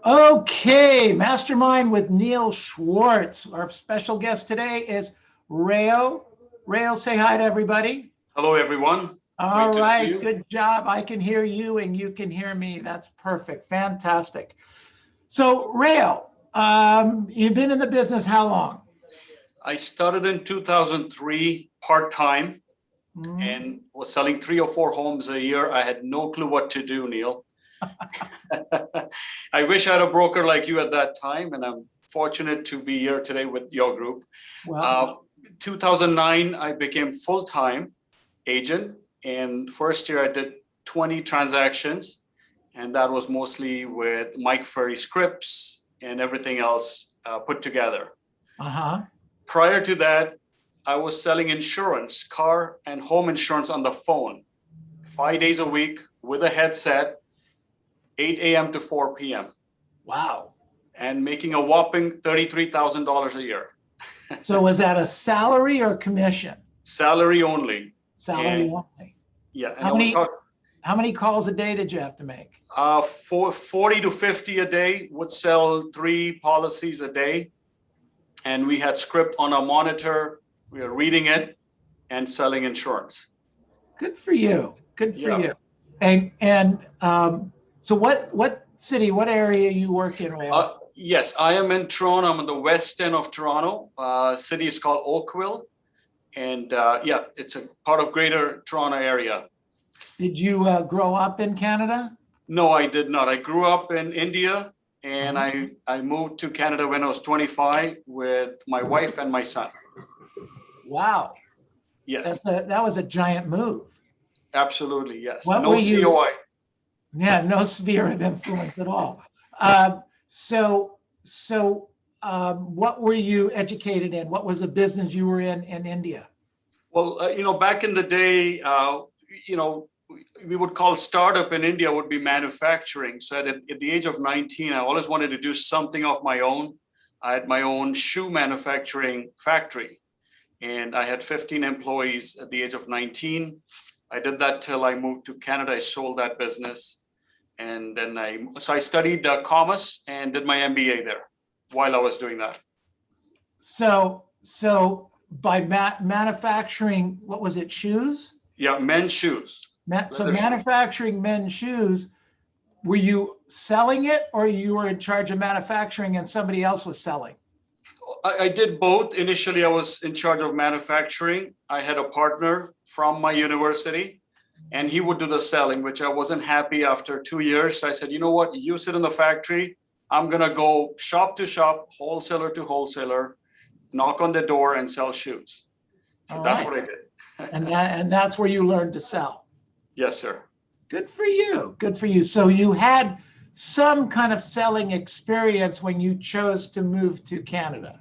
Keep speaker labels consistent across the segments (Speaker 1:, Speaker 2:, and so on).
Speaker 1: Okay, Mastermind with Neil Schwartz. Our special guest today is Rayo. Rayo, say hi to everybody.
Speaker 2: Hello, everyone.
Speaker 1: All right, good job. I can hear you and you can hear me. That's perfect. Fantastic. So, Rayo, you've been in the business how long?
Speaker 2: I started in 2003 part-time and was selling 3 or 4 homes a year. I had no clue what to do, Neil. I wish I had a broker like you at that time, and I'm fortunate to be here today with your group.
Speaker 1: Wow.
Speaker 2: 2009, I became full-time agent, and first year I did 20 transactions, and that was mostly with Mike Ferry scripts and everything else put together. Prior to that, I was selling insurance, car and home insurance on the phone, 5 days a week with a headset, 8 a.m. to 4 p.m.
Speaker 1: Wow.
Speaker 2: And making a whopping $33,000 a year.
Speaker 1: So was that a salary or commission?
Speaker 2: Salary only.
Speaker 1: Salary only.
Speaker 2: Yeah.
Speaker 1: And how many calls a day did you have to make?
Speaker 2: 40 to 50 a day, would sell 3 policies a day. And we had script on a monitor. We were reading it and selling insurance.
Speaker 1: Good for you. Good for you. And so what city, what area you work in, Ray?
Speaker 2: Yes, I am in Toronto. I'm on the west end of Toronto. City is called Oakville. And yeah, it's a part of greater Toronto area.
Speaker 1: Did you grow up in Canada?
Speaker 2: No, I did not. I grew up in India, and I moved to Canada when I was 25 with my wife and my son.
Speaker 1: Wow.
Speaker 2: Yes.
Speaker 1: That was a giant move.
Speaker 2: Absolutely, yes.
Speaker 1: What
Speaker 2: no COI.
Speaker 1: Yeah, no sphere of influence at all. What were you educated in? What was the business you were in India?
Speaker 2: Well, back in the day, we would call startup in India would be manufacturing. So at the age of 19, I always wanted to do something of my own. I had my own shoe manufacturing factory, and I had 15 employees at the age of 19. I did that till I moved to Canada. I sold that business. And then I studied commerce and did my MBA there while I was doing that.
Speaker 1: So by manufacturing, what was it, shoes?
Speaker 2: Yeah, men's shoes.
Speaker 1: So manufacturing men's shoes, were you selling it or you were in charge of manufacturing and somebody else was selling?
Speaker 2: I did both. Initially, I was in charge of manufacturing. I had a partner from my university, and he would do the selling, which I wasn't happy after 2 years. So I said, you know what, you sit in the factory. I'm going to go shop to shop, wholesaler to wholesaler, knock on the door and sell shoes. So that's what I did.
Speaker 1: and that's where you learned to sell.
Speaker 2: Yes, sir.
Speaker 1: Good for you. Good for you. So you had some kind of selling experience when you chose to move to Canada.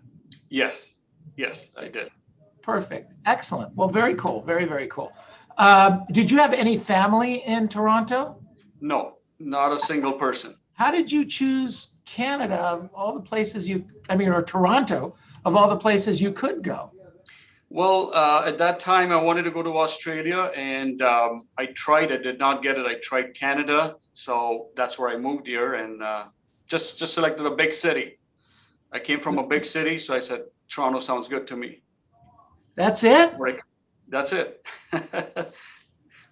Speaker 2: Yes. Yes, I did.
Speaker 1: Perfect. Excellent. Well, very cool. Very, very cool. Did you have any family in Toronto?
Speaker 2: No, not a single person.
Speaker 1: How did you choose Canada of all the places or Toronto of all the places you could go?
Speaker 2: Well, at that time, I wanted to go to Australia, and I did not get it. I tried Canada. So that's where I moved here, and just selected a big city. I came from a big city, so I said, Toronto sounds good to me.
Speaker 1: That's it?
Speaker 2: That's it.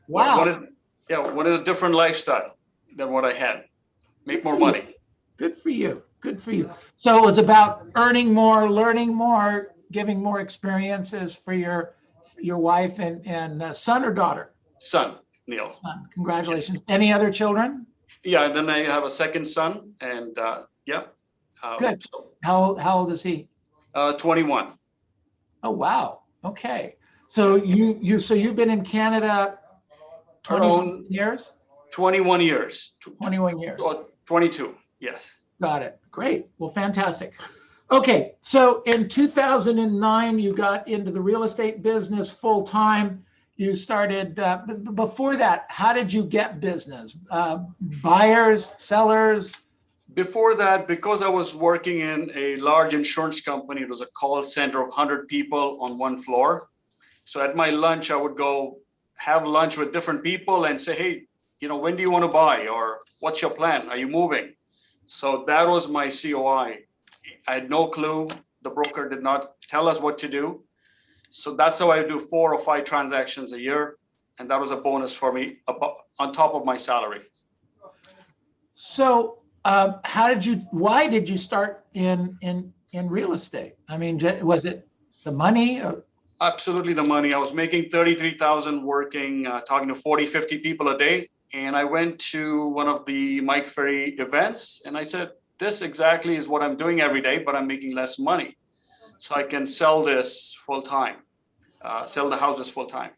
Speaker 1: Wow.
Speaker 2: Wanted a different lifestyle than what I had. Make more money.
Speaker 1: Good for you. Good for you. So it was about earning more, learning more, giving more experiences for your wife and son or daughter?
Speaker 2: Son, Neil.
Speaker 1: Son. Congratulations. Any other children?
Speaker 2: Yeah, and then I have a second son, and
Speaker 1: good.
Speaker 2: So,
Speaker 1: how old is he?
Speaker 2: 21.
Speaker 1: Oh wow. Okay. So you've been in Canada 20 years?
Speaker 2: 21 years.
Speaker 1: 21 years.
Speaker 2: 22. Yes.
Speaker 1: Got it. Great. Well, fantastic. Okay. So in 2009, you got into the real estate business full time. You started, before that, how did you get business? Buyers, sellers?
Speaker 2: Before that, because I was working in a large insurance company, it was a call center of 100 people on one floor. So at my lunch, I would go have lunch with different people and say, hey, when do you want to buy? Or what's your plan? Are you moving? So that was my COI. I had no clue. The broker did not tell us what to do. So that's how I do 4 or 5 transactions a year. And that was a bonus for me on top of my salary.
Speaker 1: So why did you start in real estate? I mean, was it the money?
Speaker 2: Absolutely the money. I was making 33,000 working, talking to 40, 50 people a day. And I went to one of the Mike Ferry events and I said, this exactly is what I'm doing every day, but I'm making less money. So I can sell this full time, sell the houses full time.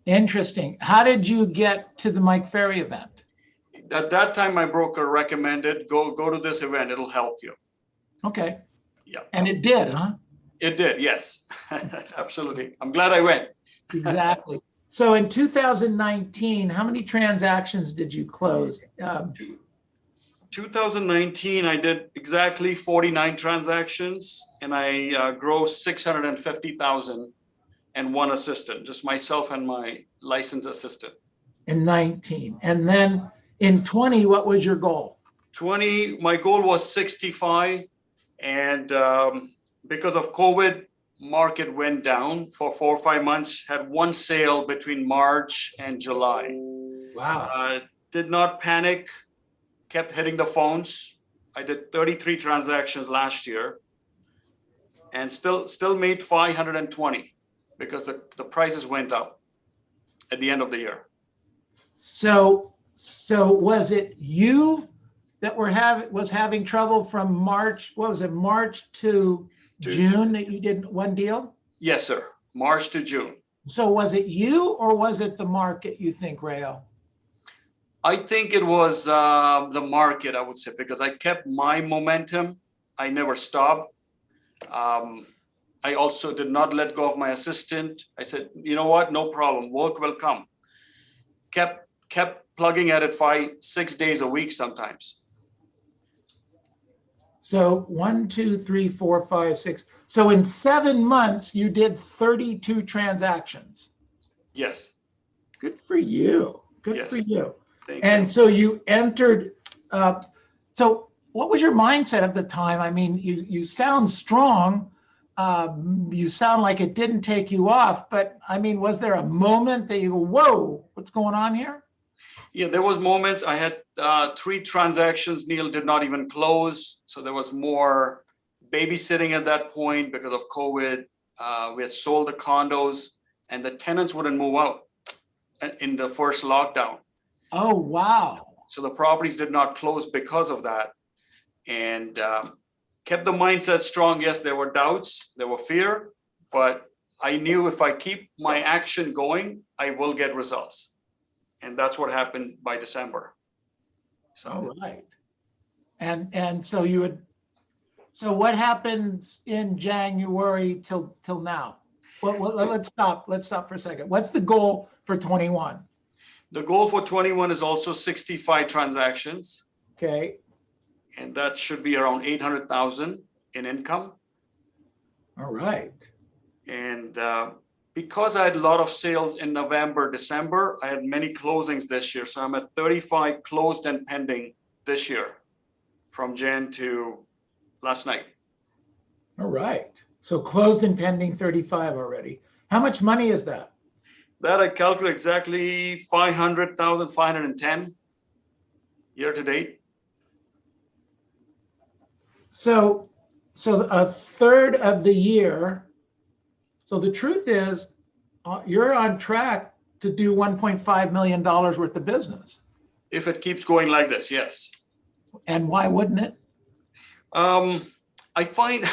Speaker 1: Interesting. How did you get to the Mike Ferry event?
Speaker 2: At that time, my broker recommended go to this event. It'll help you.
Speaker 1: Okay.
Speaker 2: Yeah.
Speaker 1: And it did, huh?
Speaker 2: It did, yes. Absolutely. I'm glad I went.
Speaker 1: Exactly. So in 2019, how many transactions did you close?
Speaker 2: 2019, I did exactly 49 transactions and I grossed 650,000 and 1 assistant, just myself and my licensed assistant.
Speaker 1: In 19. And then in 20, what was your goal?
Speaker 2: 20, my goal was 65. And because of COVID, market went down for 4 or 5 months, had 1 sale between March and July.
Speaker 1: Wow.
Speaker 2: Did not panic, kept hitting the phones. I did 33 transactions last year and still made 520 because the prices went up at the end of the year.
Speaker 1: So was it you that was having trouble from March? What was it, March to June that you did 1 deal?
Speaker 2: Yes, sir. March to June.
Speaker 1: So was it you or was it the market, you think, Rayo?
Speaker 2: I think it was the market, I would say, because I kept my momentum. I never stopped. I also did not let go of my assistant. I said, you know what? No problem. Work will come. Kept plugging at it 5, 6 days a week sometimes.
Speaker 1: So 1, 2, 3, 4, 5, 6. So in 7 months, you did 32 transactions.
Speaker 2: Yes.
Speaker 1: Good for you. Good
Speaker 2: Yes.
Speaker 1: for you.
Speaker 2: Thank
Speaker 1: and
Speaker 2: you.
Speaker 1: So you entered. So what was your mindset at the time? I mean, you sound strong. You sound like it didn't take you off. But I mean, was there a moment that you go, whoa, what's going on here?
Speaker 2: Yeah, there was moments. I had 3 transactions, Neil, did not even close. So there was more babysitting at that point because of COVID. We had sold the condos and the tenants wouldn't move out in the first lockdown.
Speaker 1: Oh, wow.
Speaker 2: So the properties did not close because of that. And kept the mindset strong. Yes, there were doubts, there were fear, but I knew if I keep my action going, I will get results. And that's what happened by December. So.
Speaker 1: All right. And so you would. So what happens in January till now? Well, let's stop. Let's stop for a second. What's the goal for 21?
Speaker 2: The goal for 21 is also 65 transactions.
Speaker 1: Okay.
Speaker 2: And that should be around 800,000 in income.
Speaker 1: All right.
Speaker 2: And because I had a lot of sales in November, December, I had many closings this year. So I'm at 35 closed and pending this year from Jan to last night.
Speaker 1: All right. So closed and pending 35 already. How much money is that?
Speaker 2: That I calculate exactly 500,000, 510 year to date.
Speaker 1: So a third of the year. So the truth is, you're on track to do $1.5 million worth of business.
Speaker 2: If it keeps going like this, yes.
Speaker 1: And why wouldn't it?
Speaker 2: I find,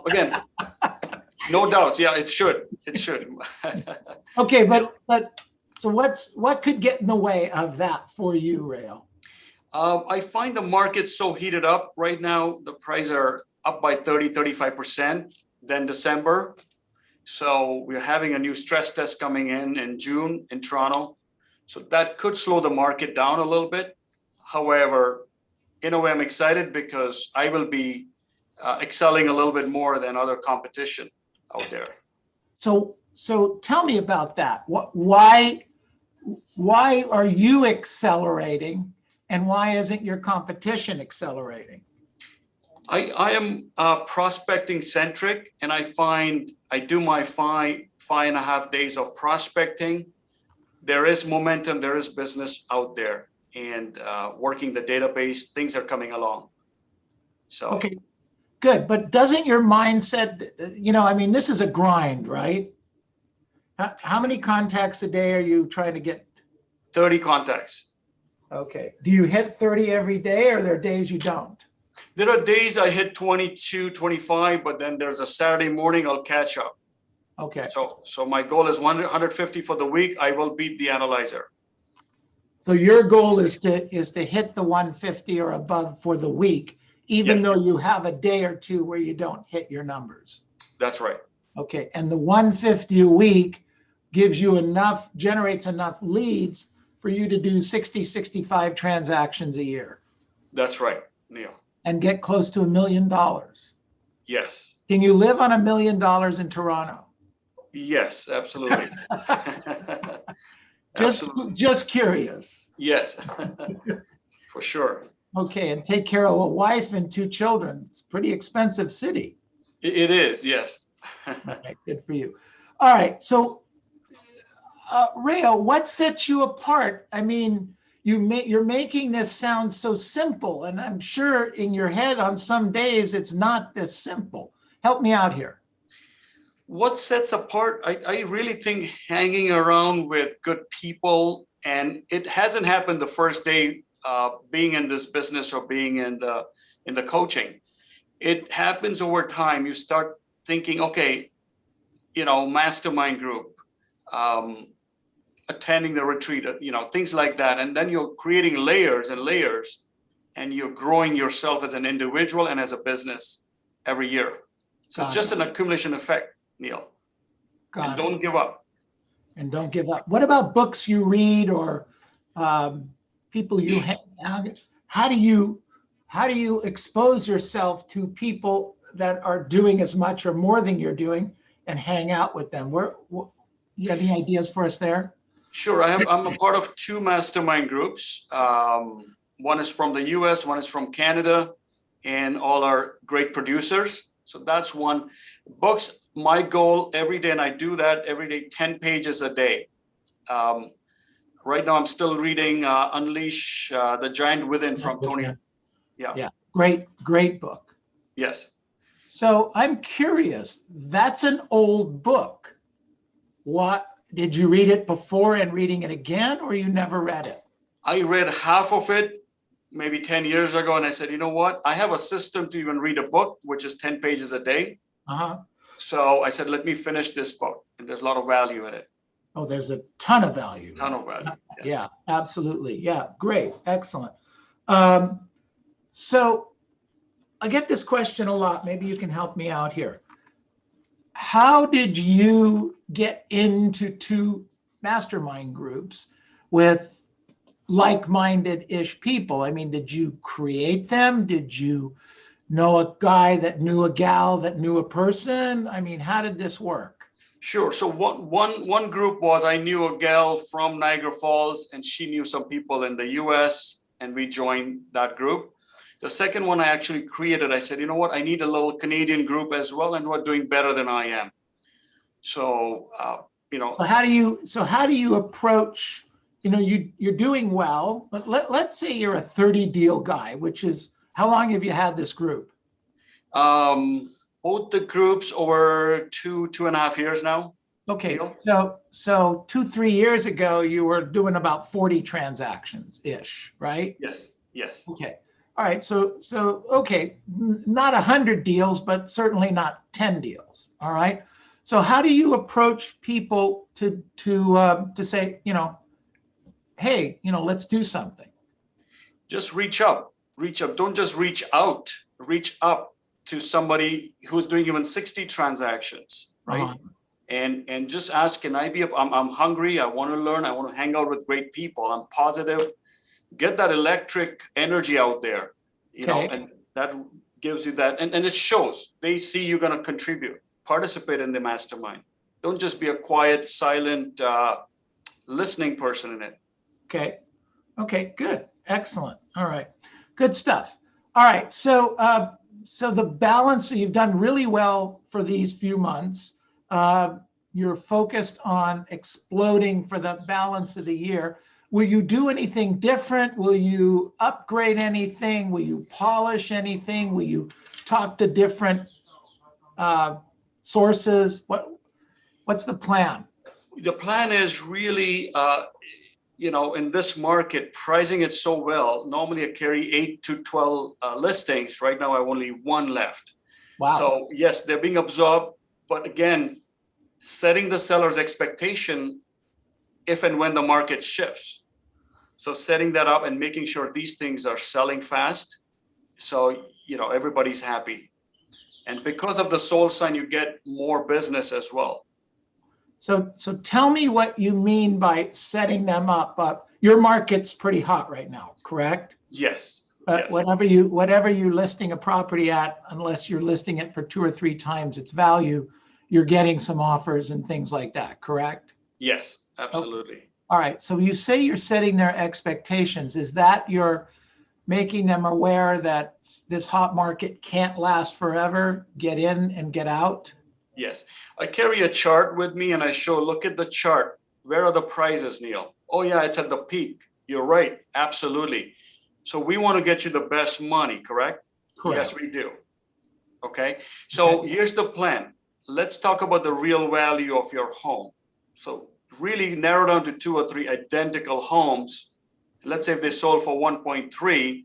Speaker 2: again, no doubt. Yeah, it should. It should.
Speaker 1: Okay, but so what could get in the way of that for you, Rayo?
Speaker 2: I find the market's so heated up right now. The prices are up by 30, 35% than December. So we're having a new stress test coming in June in Toronto. So that could slow the market down a little bit. However, in a way, I'm excited because I will be excelling a little bit more than other competition out there.
Speaker 1: So So tell me about that. Why are you accelerating, and why isn't your competition accelerating?
Speaker 2: I am prospecting centric, and I do my 5.5 days of prospecting. There is momentum, there is business out there, and working the database, things are coming along. So
Speaker 1: Okay, good. But doesn't your mindset, I mean, this is a grind, right? How many contacts a day are you trying to get?
Speaker 2: 30 contacts.
Speaker 1: Okay. Do you hit 30 every day, or are there days you don't?
Speaker 2: There are days I hit 22, 25, but then there's a Saturday morning I'll catch up.
Speaker 1: Okay.
Speaker 2: So my goal is 150 for the week. I will beat the analyzer.
Speaker 1: So your goal is to hit the 150 or above for the week, even though you have a day or two where you don't hit your numbers.
Speaker 2: That's right.
Speaker 1: Okay. And the 150 a week generates enough leads for you to do 60, 65 transactions a year.
Speaker 2: That's right, Neil.
Speaker 1: And get close to $1 million.
Speaker 2: Yes.
Speaker 1: Can you live on $1 million in Toronto?
Speaker 2: Yes, absolutely.
Speaker 1: Just curious.
Speaker 2: Yes, for sure.
Speaker 1: Okay, and take care of a wife and 2 children. It's a pretty expensive city.
Speaker 2: It is, yes.
Speaker 1: Okay, good for you. All right, so Rayo, what sets you apart? I mean, you're making this sound so simple, and I'm sure in your head on some days it's not this simple. Help me out here.
Speaker 2: What sets apart, I really think hanging around with good people, and it hasn't happened the first day being in this business or being in the coaching. It happens over time. You start thinking, okay, mastermind group, attending the retreat, things like that. And then you're creating layers and layers, and you're growing yourself as an individual and as a business every year. So it's just an accumulation effect, Neil. And don't give up.
Speaker 1: And don't give up. What about books you read or people you hang out? How do you expose yourself to people that are doing as much or more than you're doing and hang out with them? You have any ideas for us there?
Speaker 2: Sure. I'm a part of 2 mastermind groups. One is from the US, one is from Canada, and all are great producers. So that's one. Books, my goal every day, and I do that every day, 10 pages a day. Right now, I'm still reading Unleash the Giant Within from Tony.
Speaker 1: Yeah. Great book.
Speaker 2: Yes.
Speaker 1: So I'm curious, that's an old book. What, did you read it before and reading it again, or you never read it?
Speaker 2: I read half of it maybe 10 years ago, and I said, you know what? I have a system to even read a book, which is 10 pages a day. So I said, let me finish this book. And there's a lot of value in it.
Speaker 1: Oh, there's a ton of value.
Speaker 2: Ton of value. Yes.
Speaker 1: Yeah, absolutely. Yeah, great. Excellent. So I get this question a lot. Maybe you can help me out here. How did you get into 2 mastermind groups with like-minded-ish people? I mean, did you create them? Did you know a guy that knew a gal that knew a person? I mean, how did this work?
Speaker 2: Sure. So one group was, I knew a gal from Niagara Falls, and she knew some people in the US, and we joined that group. The second one I actually created, I said, you know what, I need a little Canadian group as well, and we're doing better than I am. So,
Speaker 1: So how do you approach, you're doing well, but let's say you're a 30 deal guy, which is, how long have you had this group?
Speaker 2: Both the groups over 2.5 years now.
Speaker 1: Okay. So 2-3 years ago, you were doing about 40 transactions ish, right?
Speaker 2: Yes.
Speaker 1: Okay. All right. So okay, not 100 deals, but certainly not 10 deals. All right. So how do you approach people to say, hey, let's do something?
Speaker 2: Just reach up. Don't just reach out. Reach up to somebody who's doing even 60 transactions, right? And just ask, can I be up? I'm hungry. I want to learn. I want to hang out with great people. I'm positive. Get that electric energy out there, and that gives you that. And it shows. They see you're going to contribute, participate in the mastermind. Don't just be a quiet, silent, listening person in it.
Speaker 1: Okay. Okay, good. Excellent. All right. Good stuff. All right. So so the balance, you've done really well for these few months. You're focused on exploding for the balance of the year. Will you do anything different? Will you upgrade anything? Will you polish anything? Will you talk to different sources? What's the plan?
Speaker 2: The plan is really, in this market, pricing it so well. Normally I carry 8 to 12 listings. Right now I have only one left.
Speaker 1: Wow.
Speaker 2: So yes, they're being absorbed, but again, setting the seller's expectation if and when the market shifts. So setting that up and making sure these things are selling fast. So, everybody's happy. And because of the soul sign, you get more business as well.
Speaker 1: So tell me what you mean by setting them up. Your market's pretty hot right now, correct?
Speaker 2: Yes.
Speaker 1: But
Speaker 2: yes.
Speaker 1: whatever you're listing a property at, unless you're listing it for 2 or 3 times its value, you're getting some offers and things like that, correct?
Speaker 2: Yes, absolutely.
Speaker 1: Okay. All right. So you say you're setting their expectations. Is that you're making them aware that this hot market can't last forever? Get in and get out?
Speaker 2: Yes. I carry a chart with me and I show, look at the chart. Where are the prices, Neil? Oh, yeah, it's at the peak. You're right. Absolutely. So we want to get you the best money, correct?
Speaker 1: Correct.
Speaker 2: Yes, we do. Okay. So here's the plan. Let's talk about the real value of your home. So really narrow down to 2 or 3 identical homes. Let's say if they sold for 1.3,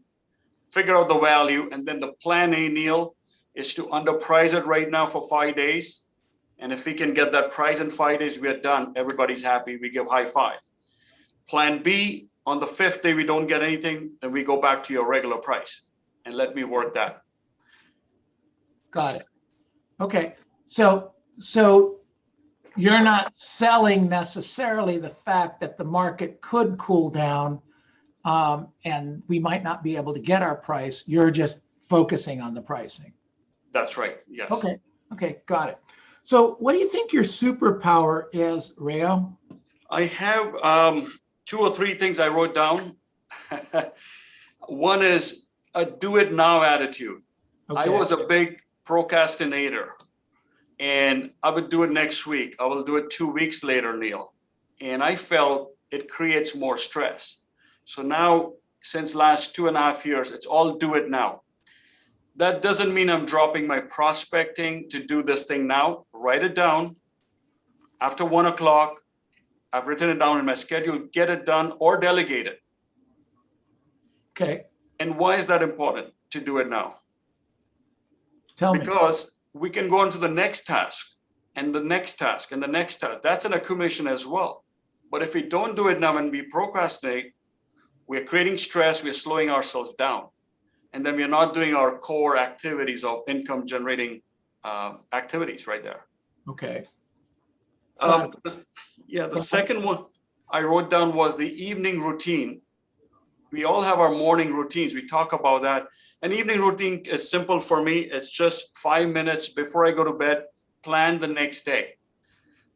Speaker 2: figure out the value. And then the plan A, Neil, is to underprice it right now for 5 days. And if we can get that price in 5 days, we are done. Everybody's happy. We give high five. Plan B, on the 5th day, we don't get anything, then we go back to your regular price. And let me work that.
Speaker 1: Got it. Okay. So you're not selling necessarily the fact that the market could cool down and we might not be able to get our price. You're just focusing on the pricing.
Speaker 2: That's right. Yes.
Speaker 1: Okay. Okay. Got it. So what do you think your superpower is, Rayo?
Speaker 2: I have 2 or 3 things I wrote down. One is a do it now attitude. Okay. I was a big procrastinator and I would do it next week. I will do it 2 weeks later, Neil. And I felt it creates more stress. So now, since last 2.5 years, it's all do it now. That doesn't mean I'm dropping my prospecting to do this thing now. Write it down. After 1 o'clock, I've written it down in my schedule, get it done or delegate it.
Speaker 1: Okay.
Speaker 2: And why is that important to do it now?
Speaker 1: Tell me.
Speaker 2: Because we can go on to the next task and the next task and the next task. That's an accumulation as well. But if we don't do it now and we procrastinate, we're creating stress, we're slowing ourselves down. And then we're not doing our core activities of income generating activities right there.
Speaker 1: Okay.
Speaker 2: The second one I wrote down was the evening routine. We all have our morning routines. We talk about that. An evening routine is simple for me. It's just 5 minutes before I go to bed, plan the next day.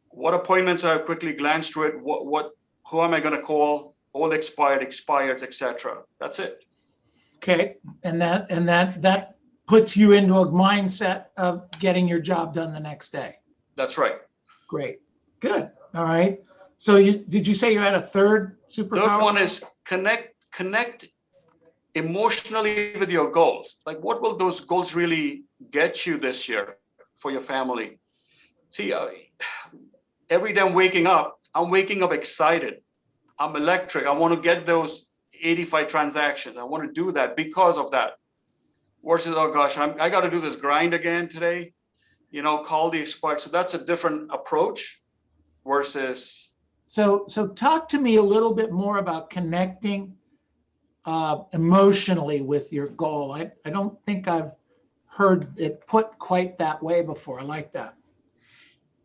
Speaker 2: What appointments I quickly glance through it. Who am I going to call? Old expired, etc. That's it.
Speaker 1: Okay. And that puts you into a mindset of getting your job done the next day.
Speaker 2: That's right.
Speaker 1: Great. Good. All right. So did you say you had a third superpower?
Speaker 2: Third one is connect emotionally with your goals. Like, what will those goals really get you this year for your family? See, every day I'm waking up excited. I'm electric. I want to get those 85 transactions. I want to do that because of that. Versus, oh gosh, I got to do this grind again today. Call the expert. So that's a different approach versus.
Speaker 1: So talk to me a little bit more about connecting emotionally with your goal. I don't think I've heard it put quite that way before. I like that.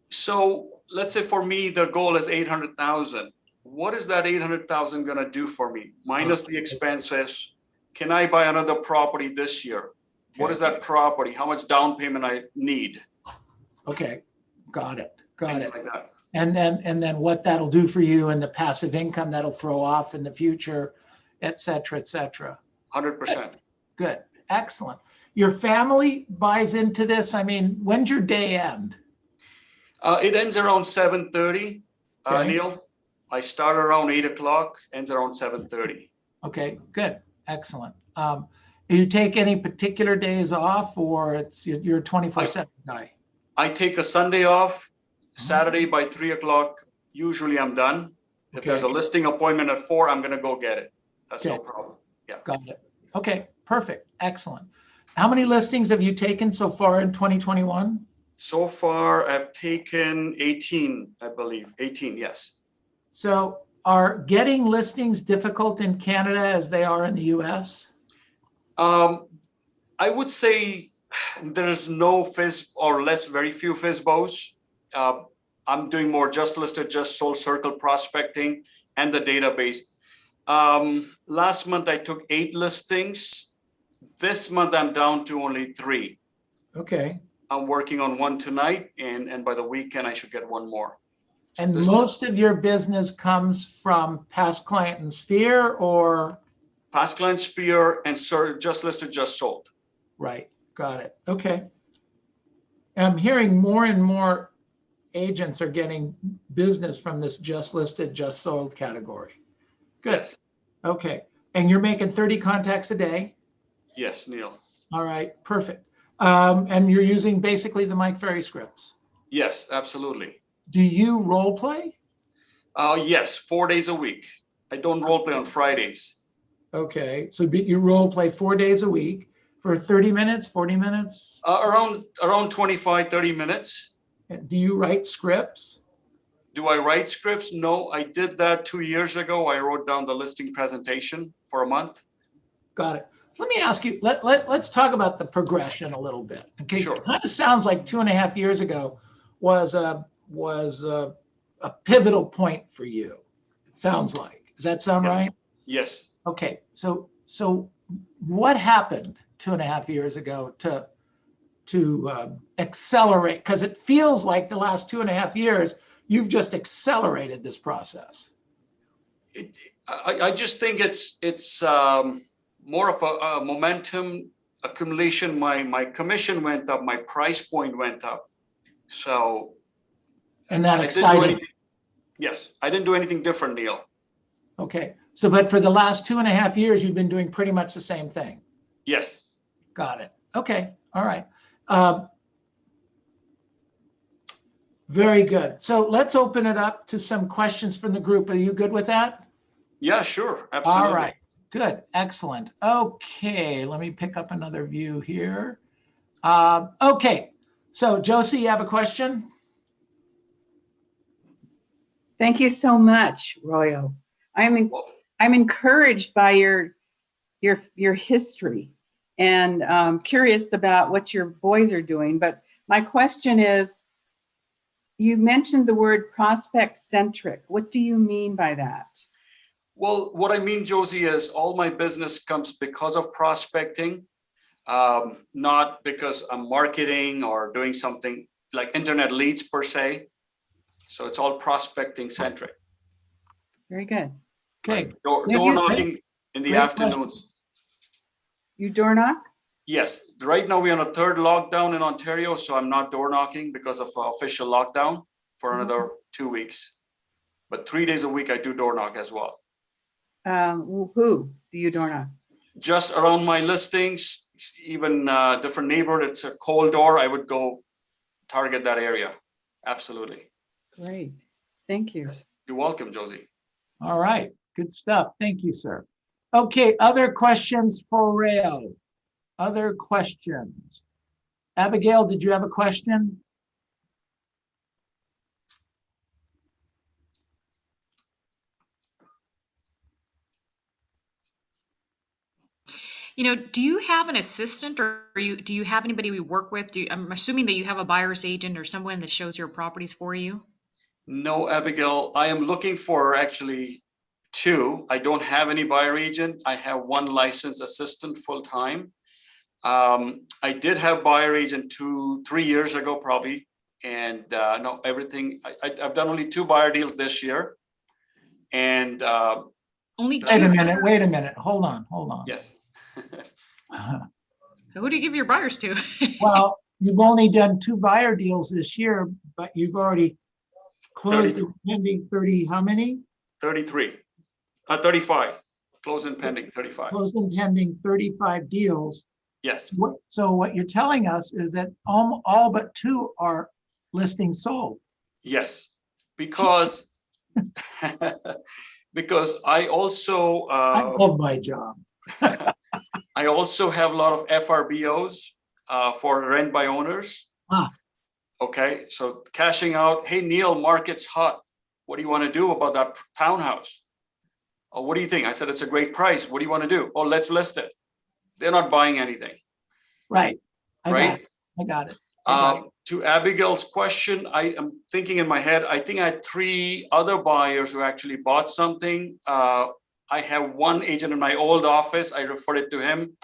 Speaker 2: So let's say for me, the goal is 800,000. What is that 800,000 going to do for me? Minus the expenses. Can I buy another property this year? What is that property? How much down payment I need?
Speaker 1: Okay. Got it. Got
Speaker 2: things
Speaker 1: it.
Speaker 2: like that.
Speaker 1: And then what that'll do for you and the passive income that'll throw off in the future, et cetera, et cetera.
Speaker 2: 100%.
Speaker 1: Good. Excellent. Your family buys into this. I mean, when's your day end?
Speaker 2: It ends around 7:30,
Speaker 1: Okay.
Speaker 2: Neil. I start around 8 o'clock, ends around 7:30.
Speaker 1: Okay, good. Excellent. Do you take any particular days off, or you're a 24/7 guy?
Speaker 2: I take a Sunday off, Saturday by 3 o'clock. Usually I'm done. If there's a
Speaker 1: Okay.
Speaker 2: listing appointment at 4, I'm going to go get it. That's no
Speaker 1: Okay.
Speaker 2: problem. Yeah.
Speaker 1: Got it. Okay, perfect. Excellent. How many listings have you taken so far in 2021?
Speaker 2: So far, I've taken 18, I believe. 18, yes.
Speaker 1: So are getting listings difficult in Canada as they are in the US?
Speaker 2: I would say there's no fizz or very few FISBOs. I'm doing more just listed, just sold circle prospecting and the database. Last month I took 8 listings. This month I'm down to only 3.
Speaker 1: Okay.
Speaker 2: I'm working on 1 tonight, and by the weekend I should get 1 more.
Speaker 1: And most of your business comes from past client and sphere, or?
Speaker 2: Past client sphere and just listed, just sold.
Speaker 1: Right. Got it. Okay. I'm hearing more and more agents are getting business from this just listed, just sold category. Good.
Speaker 2: Yes.
Speaker 1: Okay. And you're making 30 contacts a day?
Speaker 2: Yes, Neil.
Speaker 1: All right. Perfect. And you're using basically the Mike Ferry scripts?
Speaker 2: Yes, absolutely.
Speaker 1: Do you role play?
Speaker 2: Yes, 4 days a week. I don't role play on Fridays.
Speaker 1: Okay. So you role play 4 days a week for 30 minutes, 40 minutes?
Speaker 2: Around 25, 30 minutes.
Speaker 1: Do you write scripts?
Speaker 2: Do I write scripts? No, I did that 2 years ago. I wrote down the listing presentation for a month.
Speaker 1: Got it. Let me ask you, let's talk about the progression a little bit. Okay.
Speaker 2: Sure.
Speaker 1: It kind of sounds like 2.5 years ago was a pivotal point for you. It sounds like. Does that sound right?
Speaker 2: Yes.
Speaker 1: Okay. So what happened 2.5 years ago to accelerate? Because it feels like the last 2.5 years you've just accelerated this process.
Speaker 2: I just think it's more of a momentum accumulation. My commission went up, my price point went up. So,
Speaker 1: and that
Speaker 2: I
Speaker 1: excited.
Speaker 2: didn't do anything, yes, I didn't do anything different, Neil.
Speaker 1: Okay. So, but for the last 2.5 years, you've been doing pretty much the same thing.
Speaker 2: Yes.
Speaker 1: Got it. Okay. All right. Very good. So let's open it up to some questions from the group. Are you good with that?
Speaker 2: Yeah, sure. Absolutely.
Speaker 1: All right. Good. Excellent. Okay. Let me pick up another view here. Okay. So Josie, you have a question?
Speaker 3: Thank you so much, Rayo. I'm encouraged by your history, and curious about what your boys are doing. But my question is, you mentioned the word prospect centric. What do you mean by that?
Speaker 2: Well, what I mean, Josie, is all my business comes because of prospecting, not because I'm marketing or doing something like internet leads per se. So it's all prospecting centric.
Speaker 3: Very good.
Speaker 1: Okay.
Speaker 2: Door knocking in the afternoons.
Speaker 3: You door knock?
Speaker 2: Yes. Right now we're on a 3rd lockdown in Ontario, so I'm not door knocking because of official lockdown for another 2 weeks. But 3 days a week I do door knock as well.
Speaker 3: Who do you door knock?
Speaker 2: Just around my listings, even different neighborhood. It's a cold door. I would go target that area. Absolutely.
Speaker 3: Great. Thank you.
Speaker 2: Yes. You're welcome, Josie.
Speaker 1: All right. Good stuff. Thank you, sir. Okay. Other questions for Rayo? Other questions? Abigail, did you have a question?
Speaker 4: Do you have an assistant, or do you have anybody we work with? I'm assuming that you have a buyer's agent or someone that shows your properties for you?
Speaker 2: No, Abigail, I am looking for actually 2. I don't have any buyer agent. I have 1 licensed assistant full-time. I did have buyer agent 2-3 years ago, probably, And no, everything, I've done only 2 buyer deals this year. And
Speaker 4: Only
Speaker 1: Wait a
Speaker 4: two.
Speaker 1: minute. Hold on.
Speaker 2: yes.
Speaker 4: So who do you give your buyers to?
Speaker 1: Well, you've only done 2 buyer deals this year, but you've already closed
Speaker 2: 32.
Speaker 1: and pending 30, how many?
Speaker 2: 33, 35, close and pending 35.
Speaker 1: Closed and pending 35 deals.
Speaker 2: Yes,
Speaker 1: So what you're telling us is that all but 2 are listings sold.
Speaker 2: yes, because because I also
Speaker 1: I love my job.
Speaker 2: I also have a lot of FRBOs for rent by owners.
Speaker 1: Ah.
Speaker 2: Okay, so cashing out. Hey Neil, market's hot. What do you want to do about that townhouse? Oh, what do you think? I said it's a great price. What do you want to do? Oh, let's list it. They're not buying anything.
Speaker 1: Right. I
Speaker 2: Right.
Speaker 1: got it.
Speaker 2: To Abigail's question, I am thinking in my head, I think I had 3 other buyers who actually bought something. I have one agent in my old office. I referred it to him.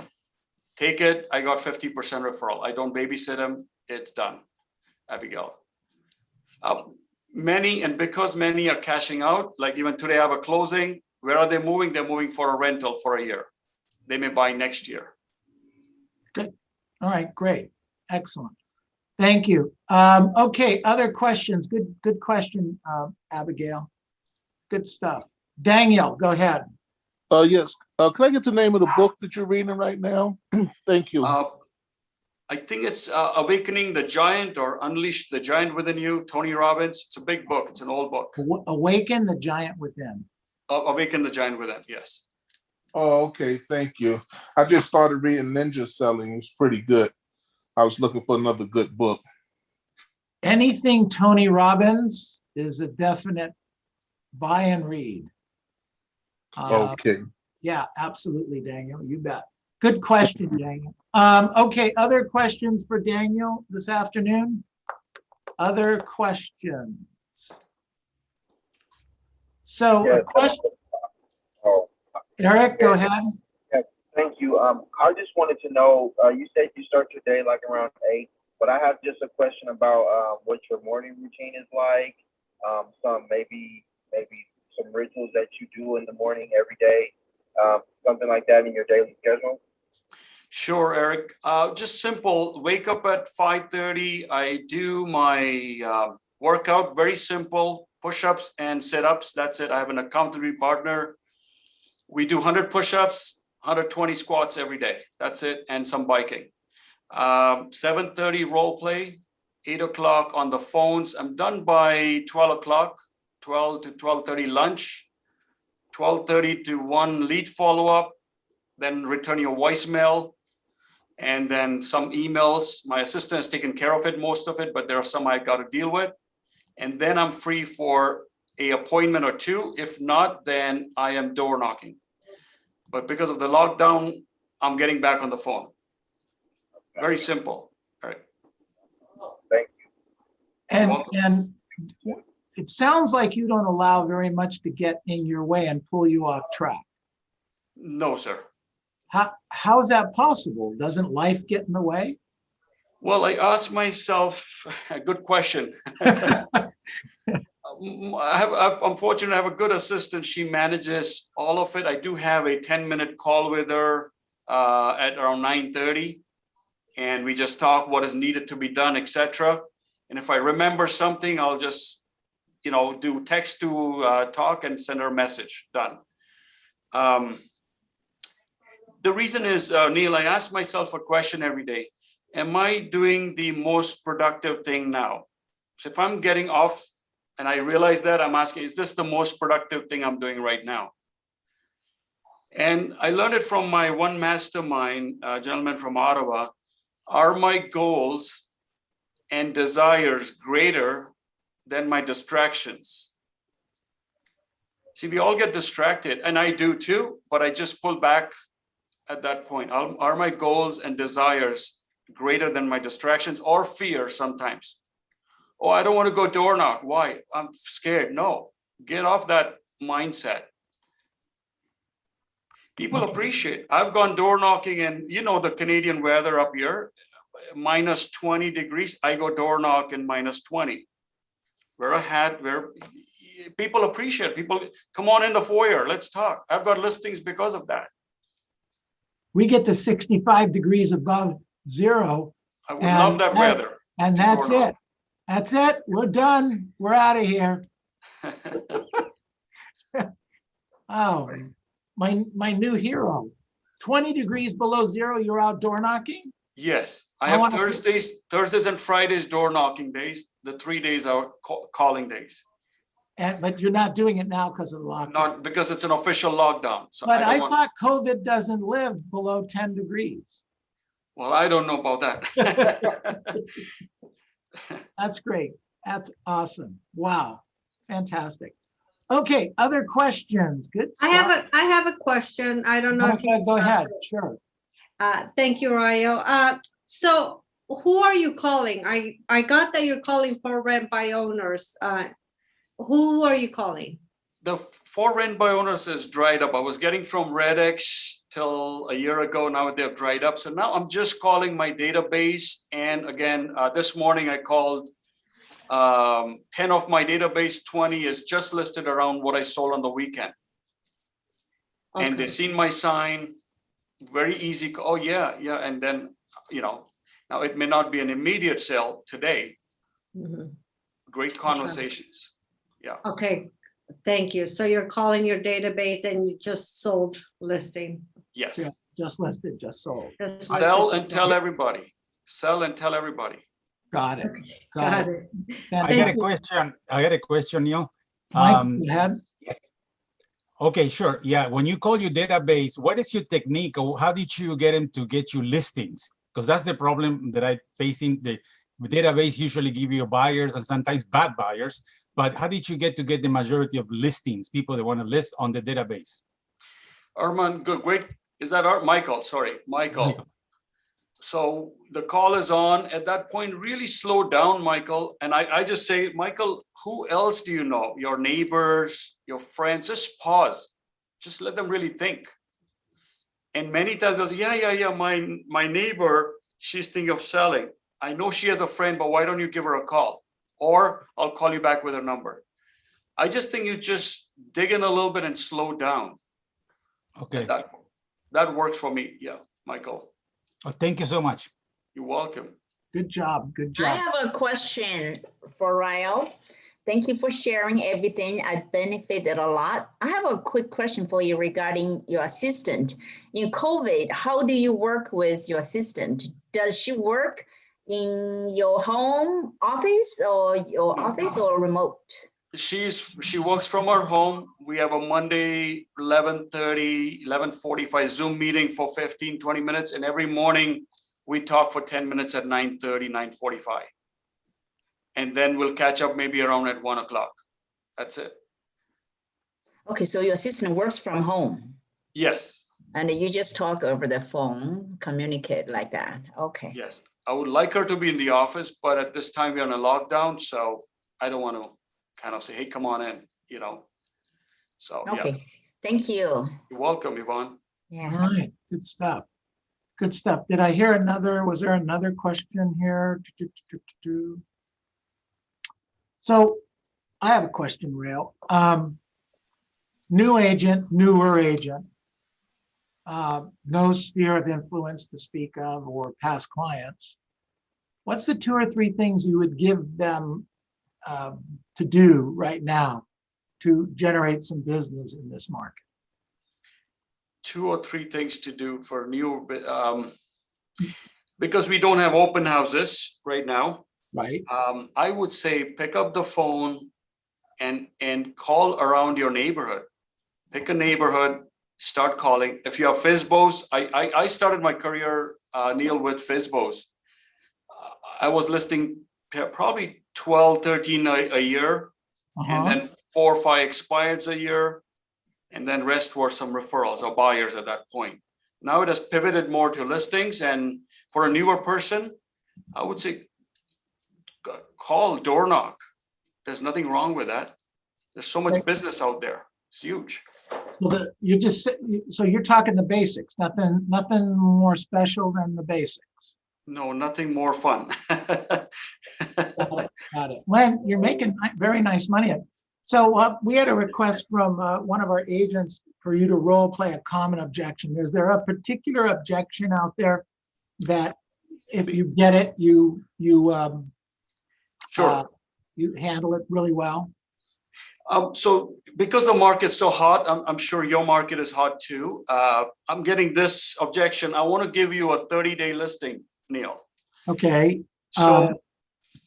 Speaker 2: Take it. I got 50% referral. I don't babysit him. It's done, Abigail. Because many are cashing out, like even today I have a closing. Where are they moving? They're moving for a rental for a year. They may buy next year.
Speaker 1: Good. All right, great. Excellent. Thank you. Okay, other questions? Good question, Abigail. Good stuff. Daniel, go ahead.
Speaker 5: Yes. Can I get the name of the book that you're reading right now? Thank you.
Speaker 2: I think it's Awakening the Giant or Unleash the Giant Within You, Tony Robbins. It's a big book. It's an old book.
Speaker 1: Awaken the Giant Within.
Speaker 2: Awaken the Giant Within, yes.
Speaker 5: Oh, okay. Thank you. I just started reading Ninja Selling. It was pretty good. I was looking for another good book.
Speaker 1: Anything Tony Robbins is a definite buy and read.
Speaker 5: Okay.
Speaker 1: Yeah, absolutely, Daniel. You bet. Good question, Daniel. Okay, other questions for Daniel this afternoon? Other questions? So, a question. Eric, go ahead.
Speaker 6: Thank you. I just wanted to know, you said you start your day like around 8, but I have just a question about what your morning routine is like. Maybe some rituals that you do in the morning every day, something like that in your daily schedule.
Speaker 2: Sure, Eric. Just simple. Wake up at 5:30. I do my workout. Very simple. Push-ups and sit-ups. That's it. I have an accountability partner. We do 100 push-ups, 120 squats every day. That's it. And some biking. 7:30 role play. 8 o'clock on the phones. I'm done by 12 o'clock. 12 to 12:30 lunch. 12:30 to 1 lead follow-up. Then return your voicemail. And then some emails. My assistant has taken care of it, most of it, but there are some I got to deal with. And then I'm free for an appointment or 2. If not, then I am door knocking. But because of the lockdown, I'm getting back on the phone. Very simple. All right.
Speaker 6: Thank you.
Speaker 1: And it sounds like you don't allow very much to get in your way and pull you off track.
Speaker 2: No, sir.
Speaker 1: How is that possible? Doesn't life get in the way?
Speaker 2: Well, I asked myself a good question. I'm fortunate I have a good assistant. She manages all of it. I do have a 10-minute call with her at around 9:30. And we just talk what is needed to be done, etc. And if I remember something, I'll just, do text to talk and send her a message. Done. The reason is, Neil, I ask myself a question every day. Am I doing the most productive thing now? So if I'm getting off and I realize that, I'm asking, is this the most productive thing I'm doing right now? And I learned it from my one mastermind, gentleman from Ottawa. Are my goals and desires greater than my distractions? See, we all get distracted, and I do too, but I just pull back at that point. Are my goals and desires greater than my distractions or fear sometimes? Oh, I don't want to go door knock. Why? I'm scared. No, get off that mindset. People appreciate. I've gone door knocking and the Canadian weather up here, minus 20 degrees, I go door knock in minus 20. Wear a hat, people appreciate, people come on in the foyer, let's talk. I've got listings because of that.
Speaker 1: We get to 65 degrees above zero.
Speaker 2: I would love that weather.
Speaker 1: And
Speaker 2: to
Speaker 1: that's
Speaker 2: door knock.
Speaker 1: it. That's it. We're done. We're out of here. Oh, my new hero. 20 degrees below zero, you're out door knocking?
Speaker 2: Yes, I
Speaker 1: I
Speaker 2: have
Speaker 1: wanna-
Speaker 2: Thursdays and Fridays door knocking days. The 3 days are calling days.
Speaker 1: But you're not doing it now because of the lockdown.
Speaker 2: Not because it's an official lockdown. So
Speaker 1: But I
Speaker 2: don't want,
Speaker 1: thought COVID doesn't live below 10 degrees.
Speaker 2: well, I don't know about that.
Speaker 1: That's great. That's awesome. Wow. Fantastic. Okay, other questions? Good
Speaker 7: I
Speaker 1: stuff.
Speaker 7: have a question. I don't know if you.
Speaker 1: Go ahead, sure.
Speaker 7: Thank you, Rayo. So who are you calling? I got that you're calling for rent by owners. Who are you calling?
Speaker 2: The for rent by owners is dried up. I was getting from RedX till a year ago. Now they've dried up. So now I'm just calling my database. And again, this morning I called 10 of my database, 20 is just listed around what I sold on the weekend. And they
Speaker 7: Okay.
Speaker 2: seen my sign, very easy. Oh yeah. And then, now it may not be an immediate sale today.
Speaker 7: Mhm.
Speaker 2: Great conversations. Yeah.
Speaker 7: Okay, thank you. So you're calling your database and you just sold listing.
Speaker 2: Yes.
Speaker 1: Yeah. Just listed, just sold.
Speaker 7: Just
Speaker 2: Sell
Speaker 7: listed.
Speaker 2: and tell everybody. Sell and tell everybody.
Speaker 1: Got it.
Speaker 7: Got it.
Speaker 8: I got a
Speaker 7: you.
Speaker 8: question, Neil.
Speaker 1: Mike, go ahead.
Speaker 8: Okay, sure. Yeah, when you call your database, what is your technique, or how did you get them to get you listings? Because that's the problem that I'm facing. The database usually give you buyers and sometimes bad buyers, but how did you get the majority of listings, people that want to list on the database?
Speaker 2: Armand, good, great. Is that Michael? Sorry, Michael. So the call is on. At that point, really slow down, Michael. And I just say, Michael, who else do you know? Your neighbors, your friends, just pause. Just let them really think. And many times they'll say, yeah, my neighbor, she's thinking of selling. I know she has a friend, but why don't you give her a call? Or I'll call you back with her number. I just think you just dig in a little bit and slow down.
Speaker 8: Okay.
Speaker 2: That works for me. Yeah, Michael.
Speaker 8: Oh, thank you so much.
Speaker 2: You're welcome.
Speaker 1: Good job. Good
Speaker 9: I
Speaker 1: job.
Speaker 9: have a question for Rayo. Thank you for sharing everything. I benefited a lot. I have a quick question for you regarding your assistant. In COVID, how do you work with your assistant? Does she work in your home office or your office or remote?
Speaker 2: She works from her home. We have a Monday 11:30, 11:45 Zoom meeting for 15, 20 minutes. And every morning we talk for 10 minutes at 9:30, 9:45. And then we'll catch up maybe around at 1 o'clock. That's it.
Speaker 9: Okay, so your assistant works from home
Speaker 2: Yes,
Speaker 9: and you just talk over the phone, communicate like that. Okay.
Speaker 2: yes. I would like her to be in the office, but at this time we're on a lockdown. So I don't want to kind of say, hey, come on in, So, yeah,
Speaker 9: Okay, thank you.
Speaker 2: you're welcome, Yvonne.
Speaker 1: All
Speaker 9: Yeah.
Speaker 1: right, good stuff. Good stuff. Did I hear was there another question here? So I have a question, Rail. New agent, newer agent, no sphere of influence to speak of or past clients. What's the 2 or 3 things you would give them to do right now to generate some business in this market?
Speaker 2: 2 or 3 things to do for new, because we don't have open houses right now.
Speaker 1: Right.
Speaker 2: I would say pick up the phone and call around your neighborhood. Pick a neighborhood, start calling. If you have FISBOs, I started my career, Neil, with FISBOs. I was listing probably 12, 13 a year, and then 4 or 5 expireds a year, and then rest were some referrals or buyers at that point. Now it has pivoted more to listings, and for a newer person, I would say call, door knock. There's nothing wrong with that. There's so much business out there. It's huge.
Speaker 1: Well, so you're talking the basics, nothing more special than the basics.
Speaker 2: No, nothing more fun.
Speaker 1: Got it. Len, you're making very nice money. So we had a request from one of our agents for you to role play a common objection. Is there a particular objection out there that if you get it,
Speaker 2: Sure.
Speaker 1: you handle it really well?
Speaker 2: So because the market's so hot, I'm sure your market is hot too. I'm getting this objection. I want to give you a 30-day listing, Neil.
Speaker 1: Okay.
Speaker 2: So